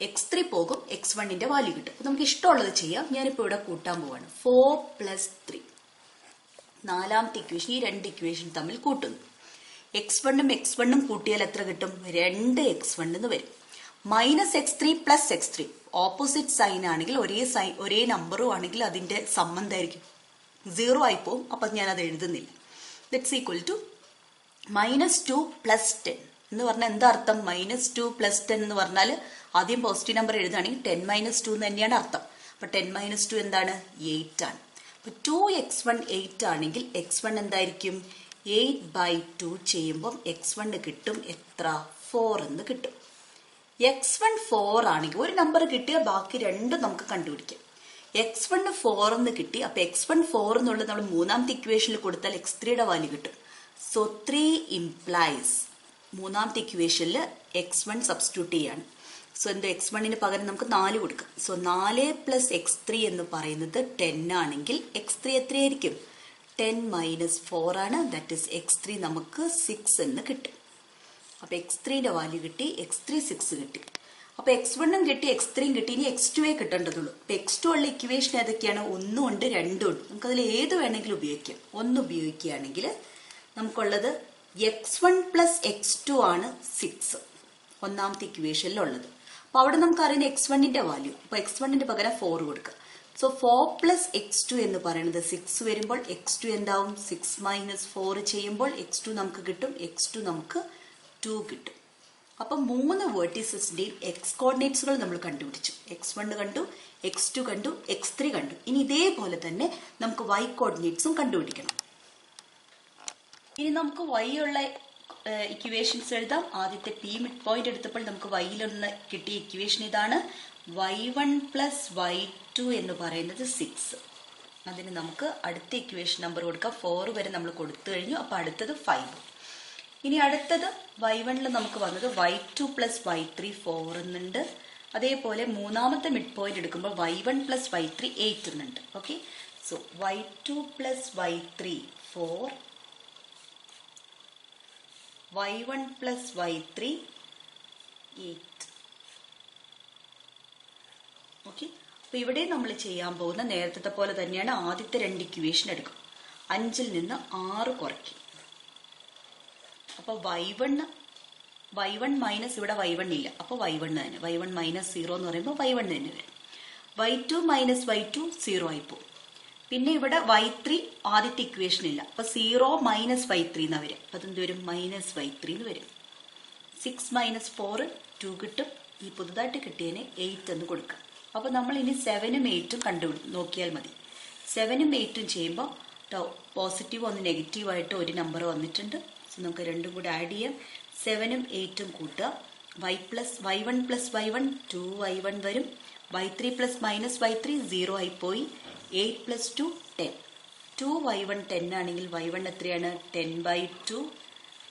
x3 പോകും, x1ന്റെ വാല്യൂ കിട്ടും. അപ്പൊ നമുക്ക് ഇഷ്ടമുള്ളത് ചെയ്യാം. ഞാനിപ്പോ ഇവിടെ കൂട്ടാൻ പോവാണ്. 4 പ്ലസ് 3, നാലാമത്തെ ഇക്വേഷൻ. ഈ രണ്ട് ഇക്വേഷൻ തമ്മിൽ കൂട്ടുന്നു. x1ഉം x1ഉം കൂട്ടിയാൽ എത്ര കിട്ടും? 2x1 എന്ന് വരും. Minus x3 plus x3, opposite sign ആണെങ്കിൽ ഒരേ നമ്പറും ആണെങ്കിൽ അതിന്റെ സംബന്ധമായിരിക്കും 0 ആയി പോകും. അപ്പൊ ഞാൻ അത് എഴുതുന്നില്ല. ദാറ്റ്സ് ഈക്വൽ ടു -2 പ്ലസ് 10 എന്ന് പറഞ്ഞാൽ എന്താ അർത്ഥം? -2 പ്ലസ് 10 എന്ന് പറഞ്ഞാൽ ആദ്യം പോസിറ്റീവ് നമ്പർ എഴുതുകയാണെങ്കിൽ 10 മൈനസ് 2 എന്ന് തന്നെയാണ് അർത്ഥം. അപ്പൊ 10 മൈനസ് 2 എന്താണ്? 8 ആണ്. അപ്പൊ 2x1 8 ആണെങ്കിൽ x1 എന്തായിരിക്കും? 8/2 ചെയ്യുമ്പോൾ x1 കിട്ടും എത്ര? 4 എന്ന് കിട്ടും. x1 4 ആണെങ്കിൽ ഒരു നമ്പർ കിട്ടിയാൽ ബാക്കി രണ്ടും നമുക്ക് കണ്ടുപിടിക്കാം. x1 4 എന്ന് കിട്ടി. അപ്പൊ x1 4 എന്നുള്ളത് നമ്മൾ മൂന്നാമത്തെ ഇക്വേഷനിൽ കൊടുത്താൽ x3യുടെ വാല്യൂ കിട്ടും. സോ 3 ഇംപ്ലൈസ് മൂന്നാമത്തെ ഇക്വേഷനിൽ x1 സബ്സ്റ്റിറ്റ്യൂട്ട് ചെയ്യാണ്. സോ എന്ത്? x1ന് പകരം നമുക്ക് 4 കൊടുക്കാം. സോ 4 പ്ലസ് x3 എന്ന് പറയുന്നത് 10 ആണെങ്കിൽ x3 എത്രയായിരിക്കും? 10 മൈനസ് 4 ആണ്. ദാറ്റ് ഇസ് x3 നമുക്ക് 6 എന്ന് കിട്ടും. അപ്പൊ x3യുടെ വാല്യൂ കിട്ടി, x3 6 കിട്ടി. അപ്പൊ x1ഉം കിട്ടി, x3യും കിട്ടി. ഇനി x2 കിട്ടേണ്ടതുള്ളൂ. അപ്പൊ x2 ഉള്ള ഇക്വേഷൻ ഏതൊക്കെയാണ്? 1 ഉണ്ട്, 2 ഉണ്ട്. നമുക്കതിൽ ഏത് വേണമെങ്കിലും ഉപയോഗിക്കാം. 1 ഉപയോഗിക്കുകയാണെങ്കിൽ നമുക്കുള്ളത് x1 പ്ലസ് x2 ആണ് 6, ഒന്നാമത്തെ ഇക്വേഷനിലുള്ളത്. അപ്പൊ അവിടെ നമുക്ക് അറിയുന്ന x1ന്റെ വാല്യൂ. അപ്പൊ x1ന്റെ പകരം 4 കൊടുക്കുക. സോ 4 പ്ലസ് x2 എന്ന് പറയുന്നത് 6 വരുമ്പോൾ x2 എന്താവും? 6 മൈനസ് 4 ചെയ്യുമ്പോൾ x2 നമുക്ക് കിട്ടും. x2 നമുക്ക് 2 കിട്ടും. അപ്പം 3 വേർട്ടീസസിന്റെയും എക്സ് കോർഡിനേറ്റ്സുകൾ നമ്മൾ കണ്ടുപിടിച്ചു. x1 കണ്ടു, x2 കണ്ടു, x3 കണ്ടു. ഇനി ഇതേപോലെ തന്നെ നമുക്ക് y കോർഡിനേറ്റ്സും കണ്ടുപിടിക്കണം. ഇനി നമുക്ക് y ഉള്ള ഇക്വേഷൻസ് എഴുതാം. ആദ്യത്തെ p മിഡ് പോയിന്റ് എടുത്തപ്പോൾ നമുക്ക് y-ൽ കിട്ടിയ ഇക്വേഷൻ ഇതാണ്. y1 പ്ലസ് y2 എന്ന് പറയുന്നത് 6. അതിന് നമുക്ക് അടുത്ത ഇക്വേഷൻ നമ്പർ കൊടുക്കാം. 4 വരെ നമ്മൾ കൊടുത്തു കഴിഞ്ഞു. അപ്പൊ അടുത്തത് 5. ഇനി അടുത്തത് y1 നമുക്ക് വന്നത് y2 പ്ലസ് y3 4 എന്നുണ്ട്. അതേപോലെ മൂന്നാമത്തെ മിഡ് പോയിന്റ് എടുക്കുമ്പോൾ y1 പ്ലസ് y3 8 എന്നുണ്ട്. Okay, so y2 plus y3 4, y1 plus y3 8. Okay, അപ്പൊ ഇവിടെ നമ്മൾ ചെയ്യാൻ പോകുന്ന നേരത്തെ പോലെ തന്നെയാണ്. ആദ്യത്തെ 2 ഇക്വേഷൻ എടുക്കും. 5-ൽ നിന്ന് 6 കുറയ്ക്കും. അപ്പൊ y1 മൈനസ്, ഇവിടെ y1 ഇല്ല, അപ്പൊ y1 തന്നെ. y1 മൈനസ് 0 എന്ന് പറയുമ്പോൾ y1 തന്നെ വരും. y2 മൈനസ് y2 0 ആയി പോകും. പിന്നെ ഇവിടെ y3 ആദ്യത്തെ ഇക്വേഷൻ ഇല്ല, അപ്പൊ 0 മൈനസ് y3 എന്നാ വരും. അപ്പൊ അതെന്ത് വരും? മൈനസ് y3 എന്ന് വരും. 6 മൈനസ് 4 2 കിട്ടും. ഈ പുതുതായിട്ട് കിട്ടിയതിന് 8 എന്ന് കൊടുക്കാം. അപ്പൊ നമ്മൾ ഇനി 7ഉം 8ഉം കണ്ടുപിടിക്കും, നോക്കിയാൽ മതി. 7ഉം 8ഉം ചെയ്യുമ്പോൾ പോസിറ്റീവ് ഒന്ന് നെഗറ്റീവായിട്ട് ഒരു നമ്പർ വന്നിട്ടുണ്ട്. നമുക്ക് രണ്ടും കൂടെ ആഡ് ചെയ്യാം. 7ഉം 8ഉം കൂട്ടുക. y1 പ്ലസ് y1 2y1 വരും. y3 പ്ലസ് മൈനസ് y3 0 ആയി പോയി. 8 പ്ലസ് 2 10. 2y1 10 ആണെങ്കിൽ y1 എത്രയാണ്? 10/2.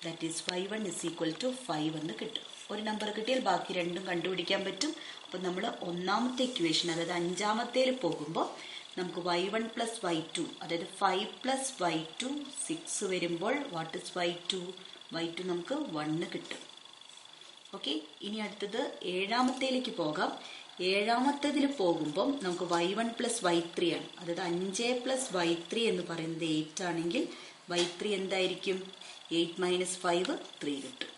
That is y1 is equal to 5 എന്ന് കിട്ടും. ഒരു നമ്പർ കിട്ടിയാൽ ബാക്കി രണ്ടും കണ്ടുപിടിക്കാൻ പറ്റും. അപ്പം നമ്മൾ ഒന്നാമത്തെ ഇക്വേഷൻ, അതായത് 5-ാമത്തേൽ പോകുമ്പോൾ നമുക്ക് y1 പ്ലസ് y2, അതായത് 5 പ്ലസ് y2 6 വരുമ്പോൾ വാട്ട് ഇസ് y2 നമുക്ക് 1 കിട്ടും. ഓക്കെ, ഇനി അടുത്തത് 7-ാമത്തേലേക്ക് പോകാം. 7-ാമത്തേതിൽ പോകുമ്പോൾ നമുക്ക് y1 പ്ലസ് y3 ആണ്. അതായത് 5 പ്ലസ് y3 എന്ന് പറയുന്നത് 8 ആണെങ്കിൽ y3 എന്തായിരിക്കും? 8 മൈനസ് 5 3 കിട്ടും.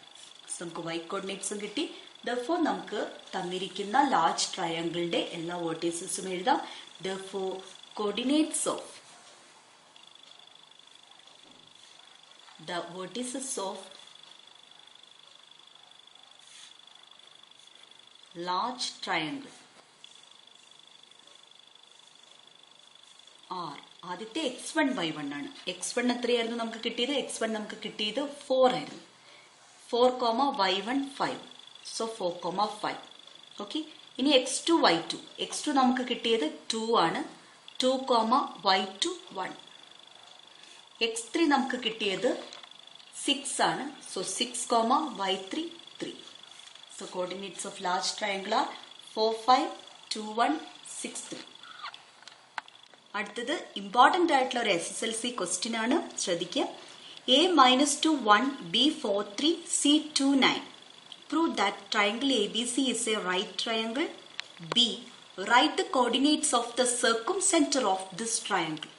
നമുക്ക് y കോർഡിനേറ്റ്സും കിട്ടി. Therefore നമുക്ക് തന്നിരിക്കുന്ന ലാർജ് ട്രയാങ്കിളിന്റെ എല്ലാ വേർട്ടീസസും എഴുതാം. Therefore coordinates of the vertices of large triangle are, ആദ്യത്തെ x1 y1 ആണ്. x1 എത്രയായിരുന്നു നമുക്ക് കിട്ടിയത്? x1 നമുക്ക് കിട്ടിയത് 4 ആയിരുന്നു. 4, y1 5. So 4, 5. ഓക്കെ, ഇനി x2 y2. x2 നമുക്ക് കിട്ടിയത് 2 ആണ്. 2, y2 1. x3 നമുക്ക് കിട്ടിയത് 6 ആണ്. So 6, y3 3. So coordinates of large triangle are 4, 5, 2, 1, 6, 3. അടുത്തത് ഇമ്പോർട്ടൻ്റ് ആയിട്ടുള്ള ഒരു SSLC ക്വസ്റ്റ്യൻ ആണ്. ശ്രദ്ധിക്കുക. a-2 1 b4 3 c2 9. Prove that triangle ABC is a right triangle. B. Write the coordinates of the circumcenter of this triangle.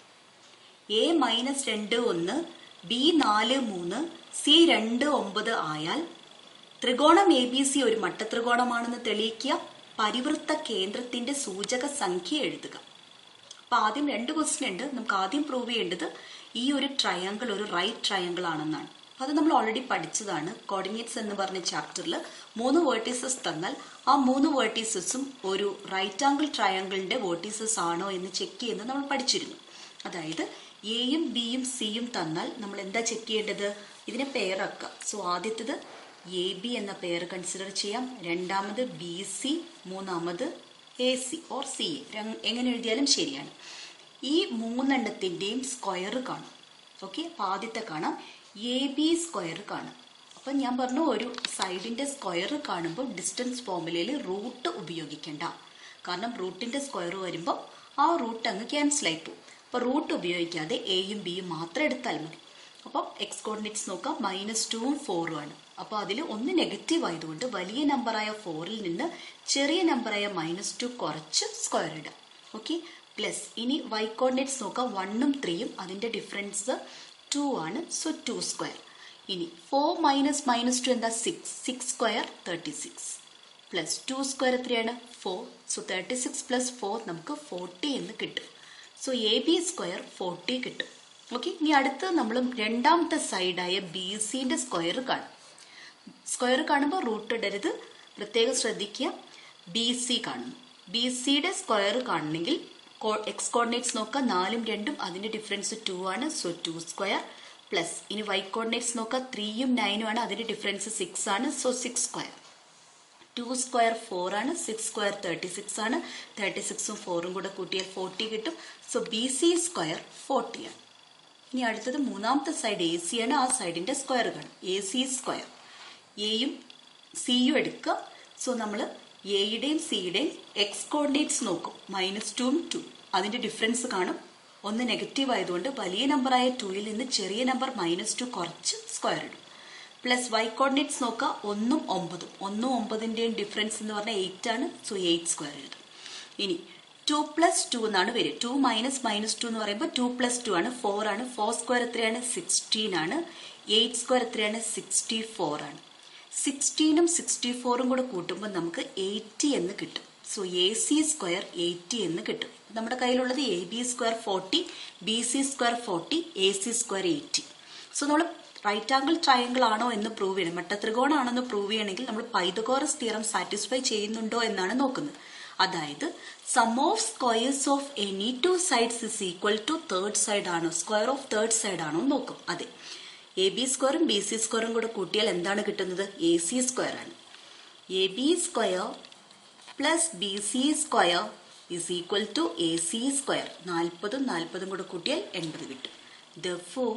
a-2 1 b 4 3 c 2 9 ആയാൽ ത്രികോണം ABC ഒരു മട്ടത്രികോണമാണെന്ന് തെളിയിക്കുക. പരിവൃത്ത കേന്ദ്രത്തിന്റെ സൂചക സംഖ്യ എഴുതുക. അപ്പൊ ആദ്യം 2 ക്വസ്റ്റ്യൻ ഉണ്ട്. നമുക്ക് ആദ്യം പ്രൂവ് ചെയ്യേണ്ടത് ഈ ഒരു ട്രയാങ്കിൾ ഒരു റൈറ്റ് ട്രയാങ്കിൾ ആണെന്നാണ്. അത് നമ്മൾ ഓൾറെഡി പഠിച്ചതാണ്. കോർഡിനേറ്റ്സ് എന്ന് പറഞ്ഞ ചാപ്റ്ററിൽ 3 വേർട്ടീസസ് തന്നാൽ ആ 3 വേർട്ടീസസും ഒരു റൈറ്റ് ആംഗിൾ ട്രയാങ്കിളിന്റെ വേർട്ടീസസ് ആണോ എന്ന് ചെക്ക് ചെയ്യുന്നത് നമ്മൾ പഠിച്ചിരുന്നു. അതായത് എയും ബിയും സിയും തന്നാൽ നമ്മൾ എന്താ ചെക്ക് ചെയ്യേണ്ടത്? ഇതിനെ പെയറാക്കുക. സോ ആദ്യത്തേത് AB എന്ന പെയർ കൺസിഡർ ചെയ്യാം. രണ്ടാമത് BC, മൂന്നാമത് AC ഓർ CA. എങ്ങനെ എഴുതിയാലും ശരിയാണ്. ഈ 3 എണ്ണത്തിൻ്റെയും സ്ക്വയർ കാണും. ഓക്കെ, അപ്പോൾ ആദ്യത്തെ കാണാം AB സ്ക്വയർ കാണും. അപ്പം ഞാൻ പറഞ്ഞു, ഒരു സൈഡിന്റെ സ്ക്വയർ കാണുമ്പോൾ ഡിസ്റ്റൻസ് ഫോർമുലയിൽ റൂട്ട് ഉപയോഗിക്കേണ്ട. കാരണം റൂട്ടിന്റെ സ്ക്വയർ വരുമ്പോൾ ആ റൂട്ട് അങ്ങ് ക്യാൻസൽ ആയി പോകും. അപ്പോൾ റൂട്ട് ഉപയോഗിക്കാതെ എയും ബിയും മാത്രം എടുത്താൽ മതി. അപ്പം എക്സ് കോർഡിനേറ്റ്സ് നോക്കാം. -2ഉം 4ഉം ആണ്. അപ്പോൾ അതിൽ ഒന്ന് നെഗറ്റീവ് ആയതുകൊണ്ട് വലിയ നമ്പറായ 4ൽ നിന്ന് ചെറിയ നമ്പറായ -2 കുറച്ച് സ്ക്വയർ ഇടാം. ഓക്കെ, പ്ലസ് ഇനി y കോർഡിനേറ്റ്സ് നോക്കാം. 1ഉം 3ഉം അതിന്റെ ഡിഫറൻസ് 2 ആണ്. So 2 square. ഇനി 4 മൈനസ് -2 എന്താ? 6 സ്ക്വയർ 36 പ്ലസ് 2 സ്ക്വയർ എത്രയാണ്? 4. സോ 36 പ്ലസ് 4 നമുക്ക് 40 എന്ന് കിട്ടും. സോ AB സ്ക്വയർ 40 കിട്ടും. ഓക്കെ, ഇനി അടുത്ത് നമ്മൾ രണ്ടാമത്തെ സൈഡായ BCന്റെ സ്ക്വയർ കാണും. സ്ക്വയർ കാണുമ്പോൾ റൂട്ട് ഇടരുത്, പ്രത്യേകം ശ്രദ്ധിക്കുക. ബി സി കാണുന്നു. ബി സിയുടെ സ്ക്വയർ കാണണമെങ്കിൽ എക്സ് കോർഡിനേറ്റ്സ് നോക്കുക, 4ഉം 2ഉം അതിന്റെ ഡിഫറൻസ് 2 ആണ്. സോ 2 സ്ക്വയർ പ്ലസ് ഇനി വൈ കോർഡിനേറ്റ്സ് നോക്കുക, 3ഉം 9ഉം ആണ്, അതിന്റെ ഡിഫറൻസ് 6 ആണ്. So 6 square. 2 സ്ക്വയർ 4 ആണ്, 6 സ്ക്വയർ 36 ആണ്. 36ഉം 4ഉം കൂടെ കൂട്ടിയാൽ 40 കിട്ടും. സോ ബി സി സ്ക്വയർ 40 ആണ്. ഇനി അടുത്തത് മൂന്നാമത്തെ സൈഡ് എ സി ആണ്. ആ സൈഡിന്റെ സ്ക്വയർ കാണും. A C square. എയും സിയും എടുക്കുക. സോ നമ്മൾ എയുടെയും സിയുടെയും എക്സ് കോർഡിനേറ്റ്സ് നോക്കും. -2ഉം 2. അതിന്റെ ഡിഫറൻസ് കാണും. ഒന്ന് നെഗറ്റീവ് ആയതുകൊണ്ട് വലിയ നമ്പറായ 2ൽ നിന്ന് ചെറിയ നമ്പർ -2 കുറച്ച് സ്ക്വയർ ഇടും. പ്ലസ് വൈ കോർഡിനേറ്റ്സ് നോക്കുക, 1ഉം 9ഉം. 1ഉം 9ന്റെയും ഡിഫറൻസ് എന്ന് പറഞ്ഞാൽ 8 ആണ്. സോ 8 സ്ക്വയർ എഴുതും. ഇനി 2 + 2 എന്നാണ് വരിക. 2 - -2 എന്ന് പറയുമ്പോൾ 2 + 2 ആണ്, 4 ആണ്. 4 സ്ക്വയർ എത്രയാണ്? 16 ആണ്. 8 സ്ക്വയർ എത്രയാണ്? 64 ആണ്. 16ഉം 64ഉം കൂടെ കൂട്ടുമ്പോൾ നമുക്ക് 80 എന്ന് കിട്ടും. സോ എ സി സ്ക്വയർ 80 എന്ന് കിട്ടും. നമ്മുടെ കയ്യിലുള്ളത് A B square 40, B C square 40, A C square 80. So നമ്മൾ റൈറ്റ് ആംഗിൾ ട്രയാങ്കിൾ ആണോ എന്ന് പ്രൂവ് ചെയ്യണം. മട്ടത്രികോണാണെന്ന് പ്രൂവ് ചെയ്യണമെങ്കിൽ നമ്മൾ പൈതഗോറസ് തിയറം സാറ്റിസ്ഫൈ ചെയ്യുന്നുണ്ടോ എന്നാണ് നോക്കുന്നത്. അതായത് sum of squares of any 2 sides is equal to third side ആണോ, സ്ക്വയർ ഓഫ് തേർഡ് സൈഡ് ആണോ നോക്കും. അതെ, എ ബി സ്ക്വയറും ബി സി സ്ക്വയറും കൂടെ കൂട്ടിയാൽ എന്താണ് കിട്ടുന്നത്? എ സി സ്ക്വയർ ആണ്. A B square plus B C square is equal to A C square. 40ഉം 40ഉം കൂടെ കൂട്ടിയാൽ 80 കിട്ടും. Therefore,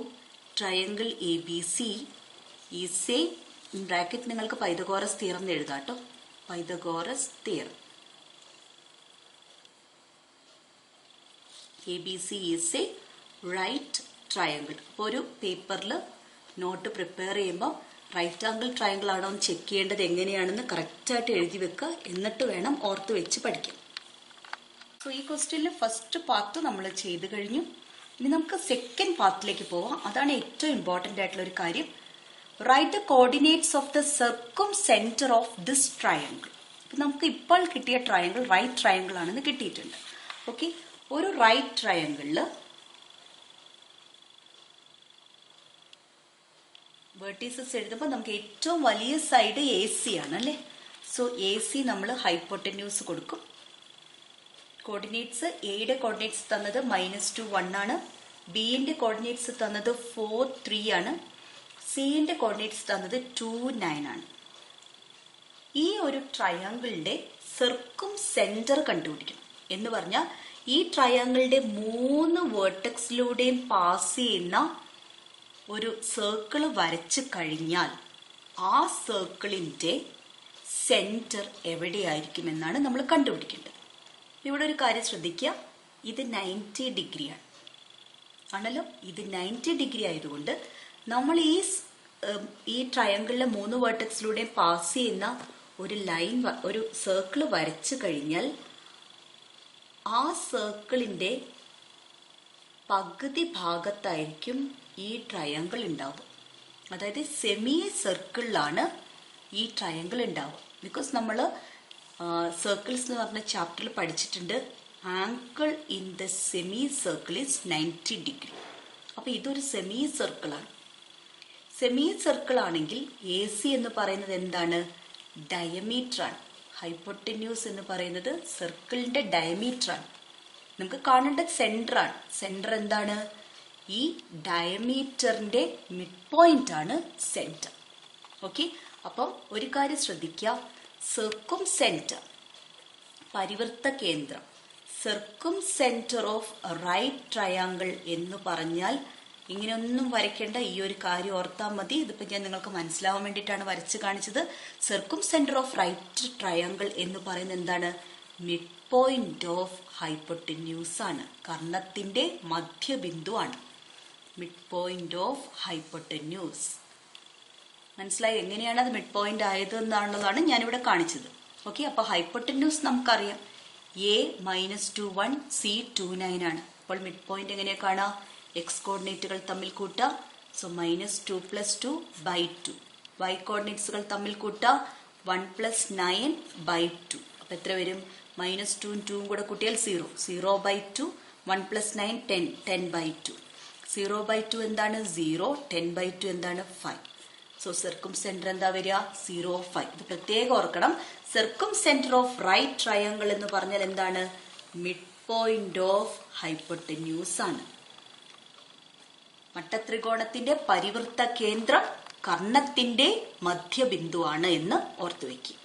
triangle A B C is a, bracket നിങ്ങൾക്ക് പൈതഗോറസ് തിയറം എന്ന് എഴുതാം കേട്ടോ. Pythagoras theorem. A B C is a right triangle. അപ്പോൾ ഒരു പേപ്പറിൽ നോട്ട് പ്രിപ്പയർ ചെയ്യുമ്പോൾ റൈറ്റ് ആംഗിൾ ട്രയാങ്കിൾ ആണോ എന്ന് ചെക്ക് ചെയ്യേണ്ടത് എങ്ങനെയാണെന്ന് കറക്റ്റായിട്ട് എഴുതി വെക്കുക. എന്നിട്ട് വേണം ഓർത്ത് വെച്ച് പഠിക്കാൻ. സോ ഈ ക്വസ്റ്റ്യനിൽ ഫസ്റ്റ് പാർട്ട് നമ്മൾ ചെയ്ത് കഴിഞ്ഞു. ഇനി നമുക്ക് സെക്കൻഡ് പാർട്ടിലേക്ക് പോവാം. അതാണ് ഏറ്റവും ഇമ്പോർട്ടൻ്റ് ആയിട്ടുള്ള ഒരു കാര്യം. Right the coordinates of the circum centre of this triangle. ഇപ്പം നമുക്ക് ഇപ്പോൾ കിട്ടിയ ട്രയാങ്കിൾ റൈറ്റ് ട്രയാങ്കിൾ ആണെന്ന് കിട്ടിയിട്ടുണ്ട്. ഓക്കെ, ഒരു റൈറ്റ് ട്രയാങ്കിളിൽ വെർട്ടീസസ് എഴുതുമ്പോൾ നമുക്ക് ഏറ്റവും വലിയ സൈഡ് എ സി ആണ് അല്ലേ. സോ എ സി നമ്മൾ ഹൈപ്പോട്ടന്യൂസ് കൊടുക്കും. കോർഡിനേറ്റ്സ് എയുടെ കോർഡിനേറ്റ്സ് തന്നത് -2 1 ആണ്. ബിന്റെ കോർഡിനേറ്റ്സ് തന്നത് 4 3 ആണ്. സിന്റെ കോർഡിനേറ്റ്സ് തന്നത് 2 9 ആണ്. ഈ ഒരു ട്രയാങ്കിളിന്റെ സർക്കും സെന്റർ കണ്ടുപിടിക്കണം. എന്ന് പറഞ്ഞാൽ ഈ ട്രയാങ്കിളിന്റെ 3 വേർട്ടെക്സിലൂടെയും പാസ് ചെയ്യുന്ന ഒരു സർക്കിൾ വരച്ചു കഴിഞ്ഞാൽ ആ സർക്കിളിന്റെ സെന്റർ എവിടെയായിരിക്കും എന്നാണ് നമ്മൾ കണ്ടുപിടിക്കേണ്ടത്. ഇവിടെ ഒരു കാര്യം ശ്രദ്ധിക്കുക, ഇത് 90 ഡിഗ്രിയാണ് ആണല്ലോ. ഇത് 90 ഡിഗ്രി ആയതുകൊണ്ട് നമ്മൾ ഈ ട്രയാങ്കിളിലെ 3 വേർട്ടെക്സിലൂടെ പാസ് ചെയ്യുന്ന ഒരു ലൈൻ, ഒരു സർക്കിൾ വരച്ചു കഴിഞ്ഞാൽ ആ സർക്കിളിന്റെ പകുതി ഭാഗത്തായിരിക്കും ഈ ട്രയാങ്കിൾ ഉണ്ടാവുക. അതായത് സെമി സർക്കിളിലാണ് ഈ ട്രയാങ്കിൾ ഉണ്ടാവുക. ബിക്കോസ് നമ്മൾ സർക്കിൾസ് എന്ന് പറഞ്ഞ ചാപ്റ്ററിൽ പഠിച്ചിട്ടുണ്ട്, angle in the semi circle is 90 degree. അപ്പോൾ ഇതൊരു സെമി സർക്കിളാണ്. സെമി സർക്കിൾ ആണെങ്കിൽ എ സി എന്ന് പറയുന്നത് എന്താണ്? ഡയമീറ്റർ ആണ്. ഹൈപ്പോട്ടന്യൂസ് എന്ന് പറയുന്നത് സർക്കിളിന്റെ ഡയമീറ്റർ ആണ്. നമുക്ക് കാണേണ്ടത് സെന്റർ ആണ്. സെന്റർ എന്താണ്? ഈ ഡയമീറ്ററിന്റെ മിഡ് പോയിന്റ് ആണ് സെന്റർ. ഓക്കെ, അപ്പം ഒരു കാര്യം ശ്രദ്ധിക്കുക, സർക്കും സെന്റർ, പരിവൃത്ത കേന്ദ്രം, സർക്കും സെന്റർ ഓഫ് റൈറ്റ് ട്രയാങ്കിൾ എന്ന് പറഞ്ഞാൽ ഇങ്ങനെയൊന്നും വരയ്ക്കേണ്ട, ഈ ഒരു കാര്യം ഓർത്താൽ മതി. ഇതിപ്പോൾ ഞാൻ നിങ്ങൾക്ക് മനസ്സിലാവാൻ വേണ്ടിയിട്ടാണ് വരച്ച് കാണിച്ചത്. സർക്കും സെന്റർ ഓഫ് റൈറ്റ് ട്രയാങ്കിൾ എന്ന് പറയുന്നത് എന്താണ്? മിഡ് പോയിന്റ് ഓഫ് ഹൈപ്പോട്ടന്യൂസ് ആണ്. കർണത്തിന്റെ മധ്യബിന്ദു ആണ് മിഡ് പോയിന്റ് ഓഫ് ഹൈപ്പോട്ടന്യൂസ്. മനസ്സിലായി എങ്ങനെയാണ് അത് മിഡ് പോയിന്റ് ആയത് എന്നുള്ളതാണ് ഞാനിവിടെ കാണിച്ചത്. ഓക്കെ, അപ്പൊ ഹൈപ്പോട്ടന്യൂസ് നമുക്കറിയാം, A -2 1 C 2 9 ആണ്. അപ്പോൾ മിഡ് പോയിന്റ് എങ്ങനെയാ കാണാം? എക്സ് കോർഡിനേറ്റുകൾ തമ്മിൽ കൂട്ടാം. സോ -2 + 2 /2. വൈ കോർഡിനേറ്റ്സുകൾ തമ്മിൽ കൂട്ടാം. 1 + 9 /2. അപ്പൊ എത്ര വരും? -2 2 കൂടെ കൂട്ടിയാൽ 0 0/2. 1 + 9 10 10/2. 0/2 എന്താണ്? 0. 10/2 എന്താണ്? 5. സോ സർക്കും സെന്റർ എന്താ വരിക 0,5. ഇത് പ്രത്യേകം ഓർക്കണം. സർക്കും സെന്റർ ഓഫ് റൈറ്റ് ട്രയാങ്കിൾ എന്ന് പറഞ്ഞാൽ എന്താണ്? മിഡ് പോയിന്റ് ഓഫ് ഹൈപ്പോട്ടന്യൂസ് ആണ്. മട്ടത്രികോണത്തിന്റെ പരിവൃത്ത കേന്ദ്രം കർണത്തിന്റെ മധ്യബിന്ദുവാണ് എന്ന് ഓർത്തു വെക്കുക.